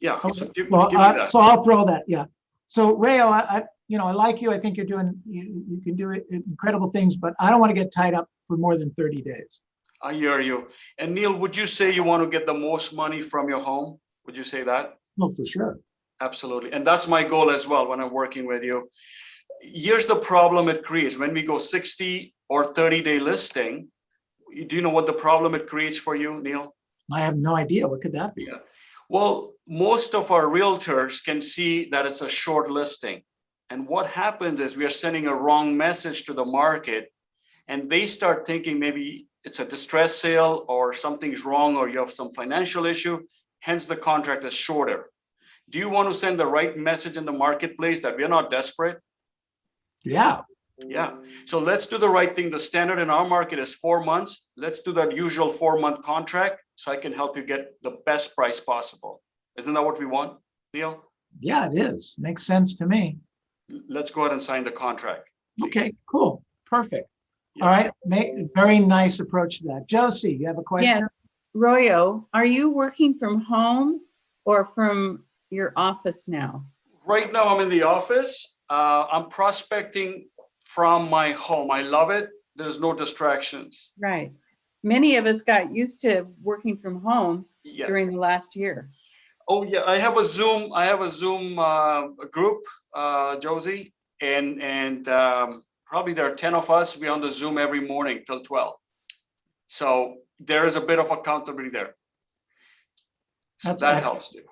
Speaker 2: yeah,
Speaker 1: Okay.
Speaker 2: so give
Speaker 1: Well,
Speaker 2: me that.
Speaker 1: so I'll throw that. Yeah. So Rayo, I like you. I think you're doing, you can do incredible things, but I don't want to get tied up for more than 30 days.
Speaker 2: I hear you. And Neil, would you say you want to get the most money from your home? Would you say that?
Speaker 1: No, for sure.
Speaker 2: Absolutely. And that's my goal as well when I'm working with you. Here's the problem it creates. When we go 60 or 30-day listing, do you know what the problem it creates for you, Neil?
Speaker 1: I have no idea. What could that be?
Speaker 2: Yeah. Well, most of our realtors can see that it's a short listing. And what happens is we are sending a wrong message to the market, and they start thinking maybe it's a distress sale or something's wrong or you have some financial issue, hence the contract is shorter. Do you want to send the right message in the marketplace that we're not desperate?
Speaker 1: Yeah.
Speaker 2: Yeah. So let's do the right thing. The standard in our market is 4 months. Let's do that usual 4-month contract so I can help you get the best price possible. Isn't that what we want, Neil?
Speaker 1: Yeah, it is. Makes sense to me.
Speaker 2: Let's go ahead and sign the contract, please.
Speaker 1: Okay, cool. Perfect.
Speaker 2: Yeah.
Speaker 1: All right. Very nice approach to that. Josie, you have a question?
Speaker 3: Yeah. Royo, are you working from home or from your office now?
Speaker 2: Right now I'm in the office. I'm prospecting from my home. I love it. There's no distractions.
Speaker 3: Right. Many of us got used to working from home
Speaker 2: Yes.
Speaker 3: during the last year.
Speaker 2: Oh yeah, I have a Zoom group, Josie, and probably there are 10 of us. We're on the Zoom every morning till 12. So there is a bit of accountability there. So
Speaker 1: That's
Speaker 2: that
Speaker 1: excellent.
Speaker 2: helps too.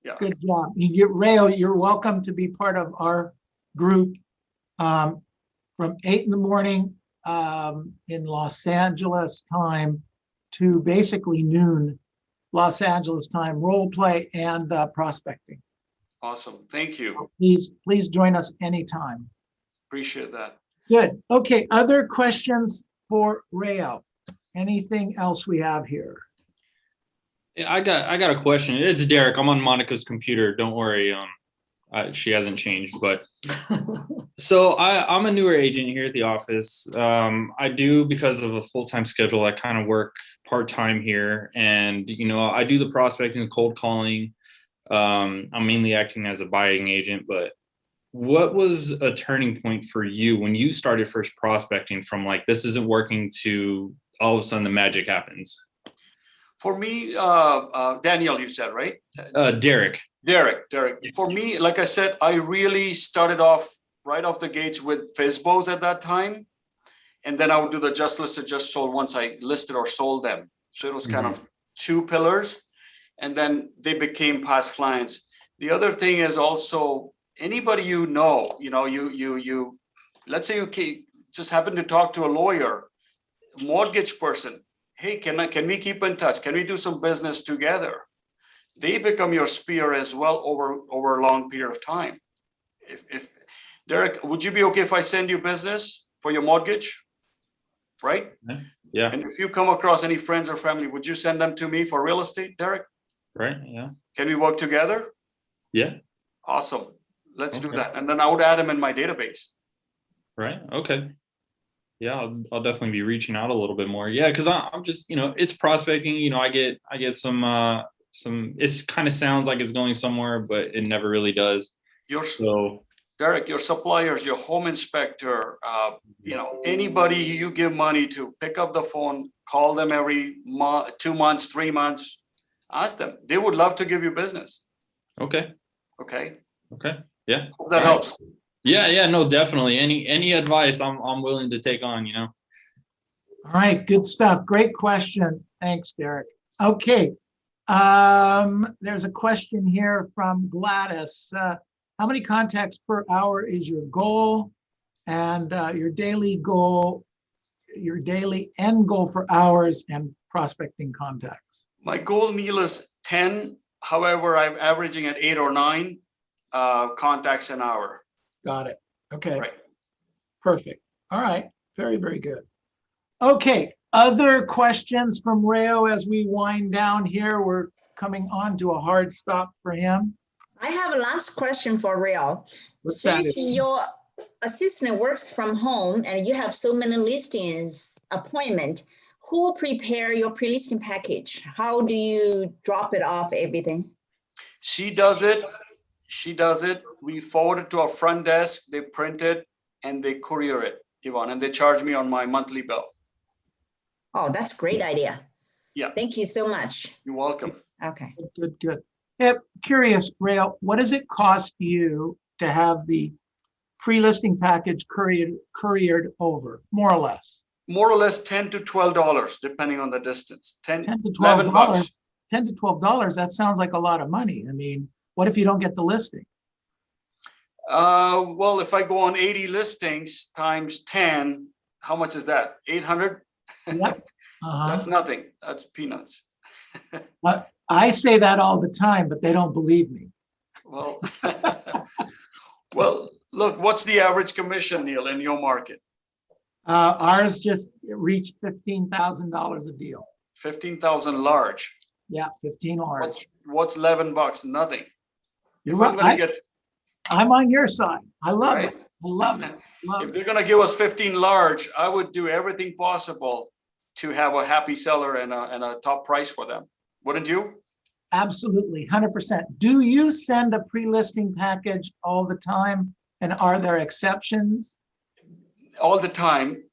Speaker 2: Yeah.
Speaker 1: Good job. Rayo, you're welcome to be part of our group from 8 in the morning in Los Angeles time to basically noon Los Angeles time, role play and prospecting.
Speaker 2: Awesome. Thank you.
Speaker 1: Please join us anytime.
Speaker 2: Appreciate that.
Speaker 1: Good. Okay. Other questions for Rayo? Anything else we have here?
Speaker 10: Yeah, I got a question. It's Derek. I'm on Monica's computer. Don't worry. She hasn't changed, but so I'm a newer agent here at the office. I do, because of a full-time schedule, I kind of work part-time here, and I do the prospecting, cold calling. I'm mainly acting as a buying agent, but what was a turning point for you when you started first prospecting from like, this isn't working, to all of a sudden the magic happens?
Speaker 2: For me, Daniel, you said, right?
Speaker 10: Derek.
Speaker 2: Derek.
Speaker 10: Yes.
Speaker 2: For me, like I said, I really started off right off the gates with FSBOs at that time. And then I would do the just listed, just sold once I listed or sold them. So it was kind of 2 pillars. And then they became past clients. The other thing is also anybody you let's say you just happen to talk to a lawyer, mortgage person. Hey, can we keep in touch? Can we do some business together? They become your spear as well over a long period of time. If Derek, would you be okay if I send you business for your mortgage? Right?
Speaker 10: Yeah.
Speaker 2: And if you come across any friends or family, would you send them to me for real estate, Derek?
Speaker 10: Right. Yeah.
Speaker 2: Can we work together?
Speaker 10: Yeah.
Speaker 2: Awesome. Let's do
Speaker 10: Okay.
Speaker 2: that. And then I would add them in my database.
Speaker 10: Right. Okay. Yeah, I'll definitely be reaching out a little bit more. Yeah, because I'm just, it's prospecting. I get some. It kind of sounds like it's going somewhere, but it never really does.
Speaker 2: Derek, your suppliers, your home inspector, anybody you give money to, pick up the phone, call them every 2 months, 3 months, ask them. They would love to give you business.
Speaker 10: Okay.
Speaker 2: Okay.
Speaker 10: Yeah.
Speaker 2: Hope that helps.
Speaker 10: Yeah, no, definitely. Any advice I'm willing to take on,
Speaker 1: All right, good stuff. Great question. Thanks, Derek. Okay. There's a question here from Gladys. How many contacts per hour is your goal? And your daily end goal for hours and prospecting contacts?
Speaker 2: My goal, Neil, is 10. However, I'm averaging at 8 or 9 contacts an hour.
Speaker 1: Got it. Okay,
Speaker 2: Right.
Speaker 1: perfect. All right, very, very good. Okay, other questions from Rayo as we wind down here? We're coming on to a hard stop for him.
Speaker 9: I have a last question for Rayo.
Speaker 1: What's that?
Speaker 9: Since your assistant works from home and you have so many listings appointment, who will prepare your pre-listing package? How do you drop it off everything?
Speaker 2: She does it. She does it. We forward it to our front desk. They print it and they courier it, Yvonne, and they charge me on my monthly bill.
Speaker 9: Oh, that's a great idea.
Speaker 2: Yeah.
Speaker 9: Thank you so much.
Speaker 2: You're welcome.
Speaker 9: Okay.
Speaker 1: Good, good. Hey, curious, Rayo, what does it cost you to have the pre-listing package couriered over, more or less?
Speaker 2: More or less $10 to $12, depending on the distance.
Speaker 1: 10 to
Speaker 2: $11 bucks.
Speaker 1: $10 to $12, that sounds like a lot of money. I mean, what if you don't get the listing?
Speaker 2: Well, if I go on 80 listings times 10, how much is that? 800?
Speaker 1: Yep.
Speaker 2: That's nothing. That's peanuts.
Speaker 1: I say that all the time, but they don't believe me.
Speaker 2: Well, well, look, what's the average commission, Neil, in your market?
Speaker 1: Ours just reached $15,000 a deal.
Speaker 2: 15,000 large.
Speaker 1: Yeah, 15 large.
Speaker 2: What's $11? Nothing.
Speaker 1: You're
Speaker 2: If I'm
Speaker 1: right.
Speaker 2: gonna get,
Speaker 1: I'm on your side. I love
Speaker 2: right?
Speaker 1: it. I love it. Love
Speaker 2: If
Speaker 1: it.
Speaker 2: they're gonna give us 15 large, I would do everything possible to have a happy seller and a top price for them. Wouldn't you?
Speaker 1: Absolutely, 100%. Do you send a pre-listing package all the time? And are there exceptions?
Speaker 2: All the time.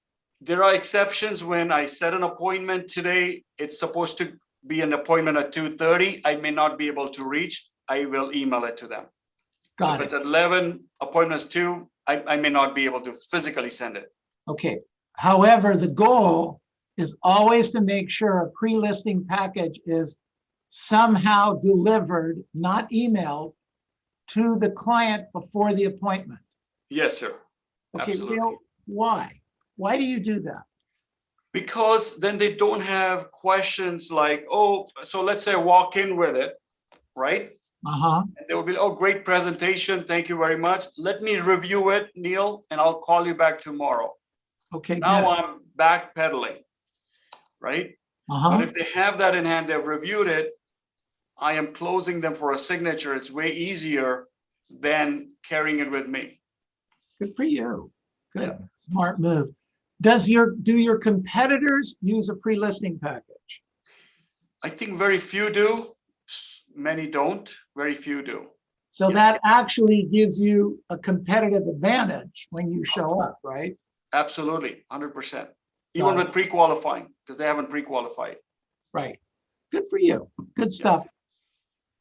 Speaker 2: There are exceptions when I set an appointment today. It's supposed to be an appointment at 2:30. I may not be able to reach. I will email it to them.
Speaker 1: Got
Speaker 2: If
Speaker 1: it.
Speaker 2: it's at 11, appointments 2, I may not be able to physically send it.
Speaker 1: Okay. However, the goal is always to make sure a pre-listing package is somehow delivered, not emailed, to the client before the appointment.
Speaker 2: Yes, sir.
Speaker 1: Okay,
Speaker 2: Absolutely.
Speaker 1: Neil, why? Why do you do that?
Speaker 2: Because then they don't have questions like, oh, so let's say I walk in with it, right?
Speaker 1: Uh-huh.
Speaker 2: And they will be, oh, great presentation. Thank you very much. Let me review it, Neil, and I'll call you back tomorrow.
Speaker 1: Okay, good.
Speaker 2: Now I'm backpedaling, right? But
Speaker 1: Uh-huh.
Speaker 2: if they have that in hand, they've reviewed it, I am closing them for a signature. It's way easier than carrying it with me.
Speaker 1: Good for you. Good.
Speaker 2: Yeah.
Speaker 1: Smart move. Do your competitors use a pre-listing package?
Speaker 2: I think very few do. Many don't. Very few do.
Speaker 1: So
Speaker 2: Yeah.
Speaker 1: that actually gives you a competitive advantage when you show up, right?
Speaker 2: Absolutely, 100%. Even
Speaker 1: Got it.
Speaker 2: with pre-qualifying, because they haven't pre-qualified.
Speaker 1: Right. Good for you. Good stuff.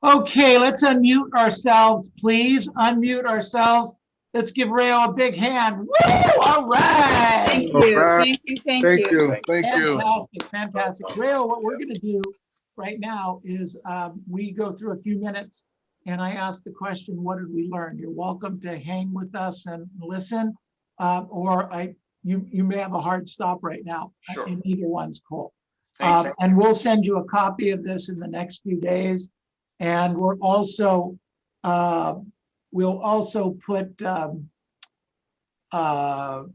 Speaker 1: Okay, let's unmute ourselves, please. Unmute ourselves. Let's give Rayo a big hand. Woo! All right.
Speaker 3: Thank
Speaker 5: All
Speaker 3: you,
Speaker 5: right.
Speaker 3: thank you, thank
Speaker 5: Thank
Speaker 3: you.
Speaker 5: you, thank you.
Speaker 1: Fantastic, fantastic. Rayo, what we're going to do right now is we go through a few minutes and I ask the question, what did we learn? You're welcome to hang with us and listen, or you may have a hard stop right now.
Speaker 2: Sure.
Speaker 1: And either one's cool.
Speaker 2: Thank you.
Speaker 1: And we'll send you a copy of this in the next few days. And we're also, we'll also put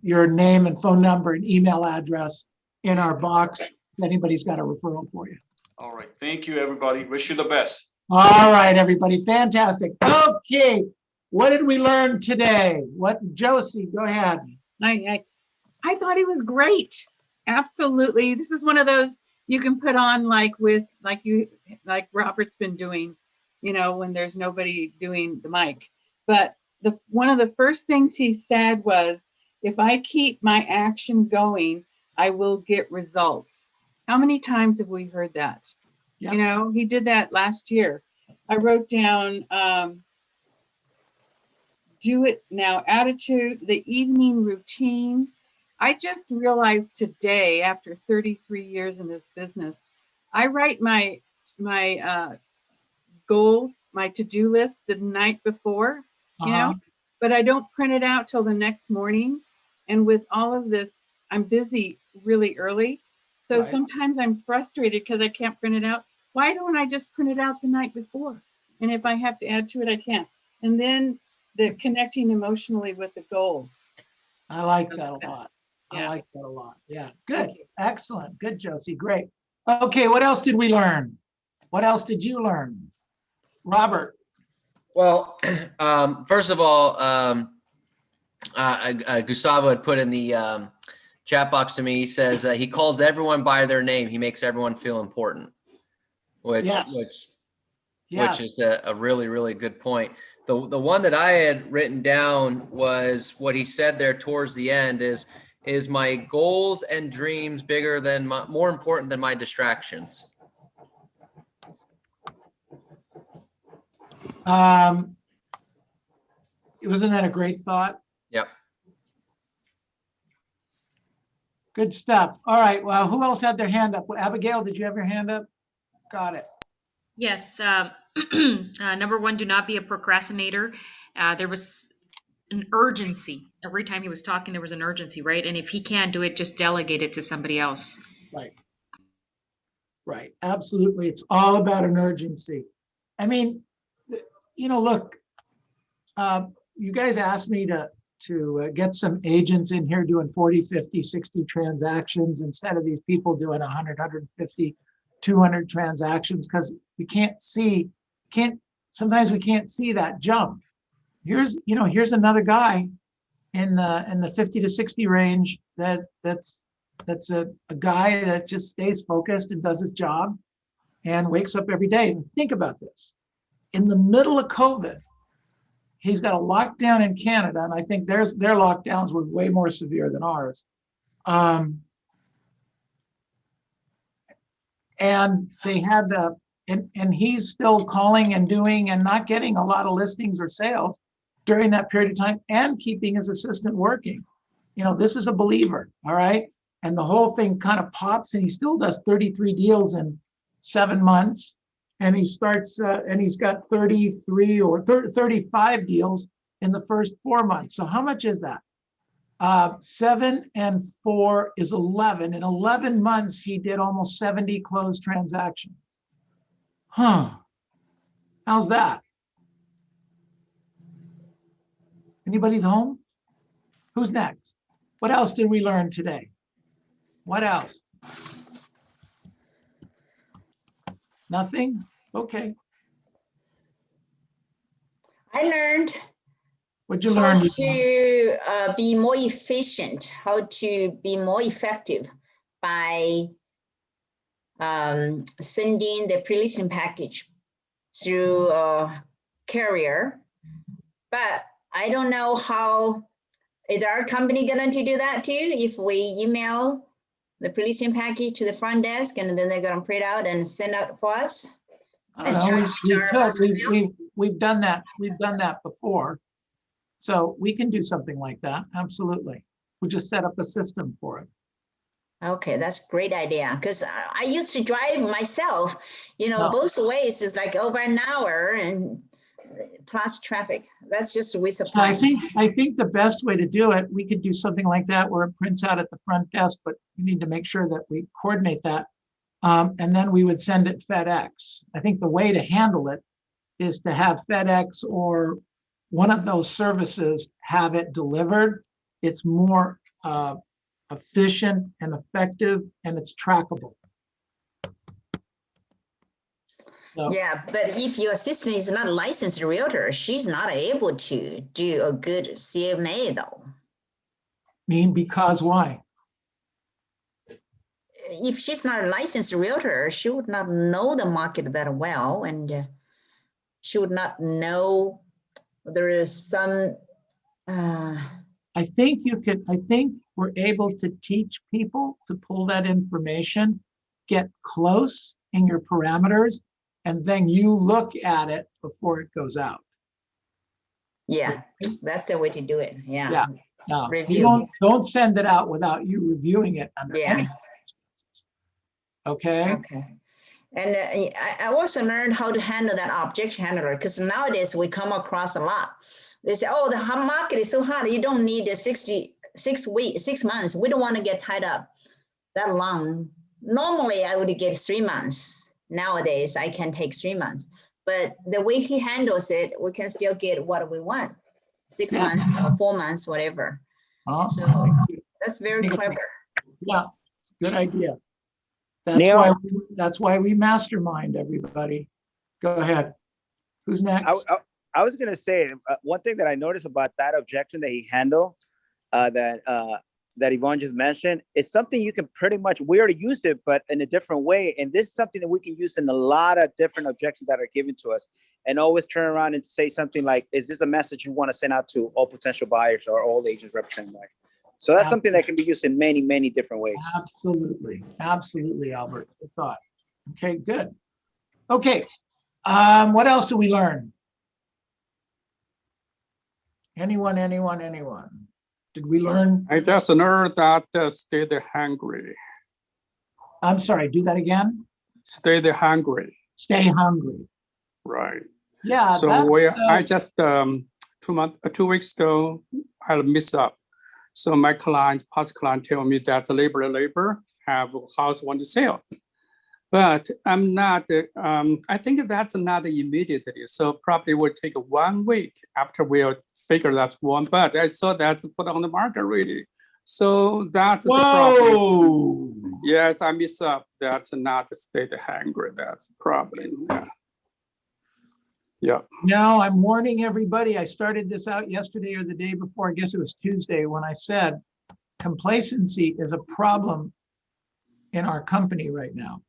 Speaker 1: your name and phone number and email address in our box if anybody's got a referral for you.
Speaker 2: All right. Thank you, everybody. Wish you the best.
Speaker 1: All right, everybody. Fantastic. Okay. What did we learn today? Josie, go ahead.
Speaker 3: I thought he was great. Absolutely. This is one of those you can put on like Robert's been doing, when there's nobody doing the mic. But one of the first things he said was, if I keep my action going, I will get results. How many times have we heard that?
Speaker 1: Yep.
Speaker 3: He did that last year. I wrote down, do it now attitude, the evening routine. I just realized today, after 33 years in this business, I write my goals, my to-do list the night before, but I don't print it out till the next morning. And with all of this, I'm busy really early. So
Speaker 1: Right.
Speaker 3: sometimes I'm frustrated because I can't print it out. why don't I just print it out the night before? And if I have to add to it, I can. And then the connecting emotionally with the goals.
Speaker 1: I like that a lot. I
Speaker 3: Yeah.
Speaker 1: like that a lot. Yeah,
Speaker 3: Thank
Speaker 1: good.
Speaker 3: you.
Speaker 1: Excellent. Good, Josie. Great. Okay, what else did we learn? What else did you learn? Robert.
Speaker 11: Well, first of all, Gustavo had put in the chat box to me. He says he calls everyone by their name. He makes everyone feel important, which
Speaker 1: Yes.
Speaker 11: which is a really, really good point. The one that I had written down was what he said there towards the end is my goals and dreams bigger than more important than my distractions.
Speaker 1: Wasn't that a great thought?
Speaker 11: Yep.
Speaker 1: Good stuff. All right. Well, who else had their hand up? Abigail, did you have your hand up? Got it.
Speaker 4: Yes. Number one, do not be a procrastinator. There was an urgency. Every time he was talking, there was an urgency, right? And if he can't do it, just delegate it to somebody else.
Speaker 1: Right. Right. Absolutely. It's all about an urgency. I mean, look, you guys asked me to get some agents in here doing 40, 50, 60 transactions instead of these people doing 100, 150, 200 transactions because we sometimes we can't see that jump. Here's another guy in the 50 to 60 range that's a guy that just stays focused and does his job and wakes up every day. And think about this. In the middle of COVID, he's got a lockdown in Canada, and I think their lockdowns were way more severe than ours. And they had and he's still calling and doing and not getting a lot of listings or sales during that period of time and keeping his assistant working. This is a believer, all right? And the whole thing kind of pops, and he still does 33 deals in 7 months. And he starts, and he's got 33 or 35 deals in the first 4 months. So how much is that? 7 and 4 is 11. In 11 months, he did almost 70 closed transactions. Huh? How's that? Anybody home? Who's next? What else did we learn today? What else? Nothing? Okay.
Speaker 9: I learned
Speaker 1: What'd you
Speaker 9: how
Speaker 1: learn?
Speaker 9: to be more efficient, how to be more effective by sending the pre-listing package through a carrier. But I don't know how, is our company going to do that too? If we email the pre-listing package to the front desk and then they're going to print out and send out for us?
Speaker 1: I don't know. We've done that. We've done that before. So we can do something like that. Absolutely. We just set up a system for it.
Speaker 9: Okay, that's a great idea. Because I used to drive myself,
Speaker 1: No.
Speaker 9: both ways is like over an hour and plus traffic. That's just a waste of
Speaker 1: So I
Speaker 9: time.
Speaker 1: think the best way to do it, we could do something like that where it prints out at the front desk, but we need to make sure that we coordinate that. And then we would send it FedEx. I think the way to handle it is to have FedEx or one of those services have it delivered. It's more efficient and effective, and it's trackable. So,
Speaker 9: Yeah, but if your assistant is not a licensed realtor, she's not able to do a good CMA though.
Speaker 1: because why?
Speaker 9: If she's not a licensed realtor, she would not know the market that well, and she would not know there is some.
Speaker 1: I think we're able to teach people to pull that information, get close in your parameters, and then you look at it before it goes out.
Speaker 9: Yeah, that's the way to do it. Yeah.
Speaker 1: No, you
Speaker 9: Review.
Speaker 1: don't send it out without you reviewing it under any circumstances. Okay.
Speaker 9: Okay. And I also learned how to handle that objection handler, because nowadays we come across a lot. They say, oh, the market is so hot, you don't need 6 months. We don't want to get tied up that long. Normally I would get 3 months, Nowadays, I can take 3 months. But the way he handles it, we can still get what we want. 6 months or 4 months, whatever. So that's very clever.
Speaker 1: Yeah, good idea.
Speaker 12: Neil?
Speaker 1: That's why we mastermind, everybody. Go ahead. Who's next?
Speaker 12: I was gonna say one thing that I noticed about that objection that he handled, that Yvonne just mentioned, is something you can pretty much, we already used it, but in a different way. And this is something that we can use in a lot of different objections that are given to us, and always turn around and say something like, is this a message you want to send out to all potential buyers or all agents represented by? So that's something that can be used in many, many different ways.
Speaker 1: Absolutely. Absolutely, Albert. Good thought. Okay, good. Okay. What else did we learn? Anyone? Did we learn?
Speaker 13: I just learned that stay hungry.
Speaker 1: I'm sorry, do that again.
Speaker 13: Stay hungry.
Speaker 1: Stay hungry.
Speaker 13: Right.
Speaker 1: Yeah.
Speaker 13: So I just 2 weeks ago, I missed up. So my past client tell me that the labor have a house want to sell. But I'm not, I think that's not immediately. So probably will take 1 week after we'll figure that one. But I saw that's put on the market already. So that's the problem. Yes, I miss up. That's not the state hungry. That's the problem. Yeah. Yeah.
Speaker 1: Now I'm warning everybody. I started this out yesterday or the day before. I guess it was Tuesday when I said complacency is a problem in our company right now.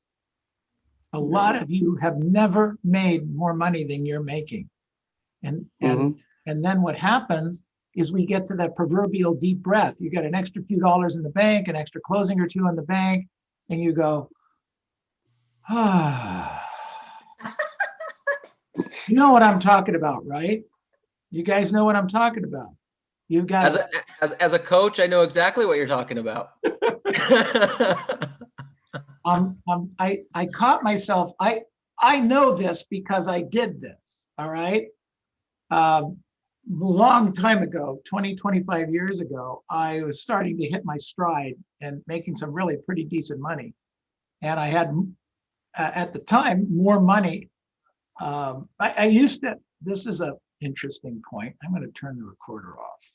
Speaker 1: A lot of you have never made more money than you're making. And then what happens is we get to that proverbial deep breath. You get an extra few dollars in the bank, an extra closing or two in the bank, and you go, ah. You know what I'm talking about, right? You guys know what I'm talking about. You guys.
Speaker 11: As a coach, I know exactly what you're talking about.
Speaker 1: I caught myself. I know this because I did this. All right. Long time ago, 20, 25 years ago, I was starting to hit my stride and making some really pretty decent money. And I had, at the time, more money. I used to, this is an interesting point. I'm going to turn the recorder off.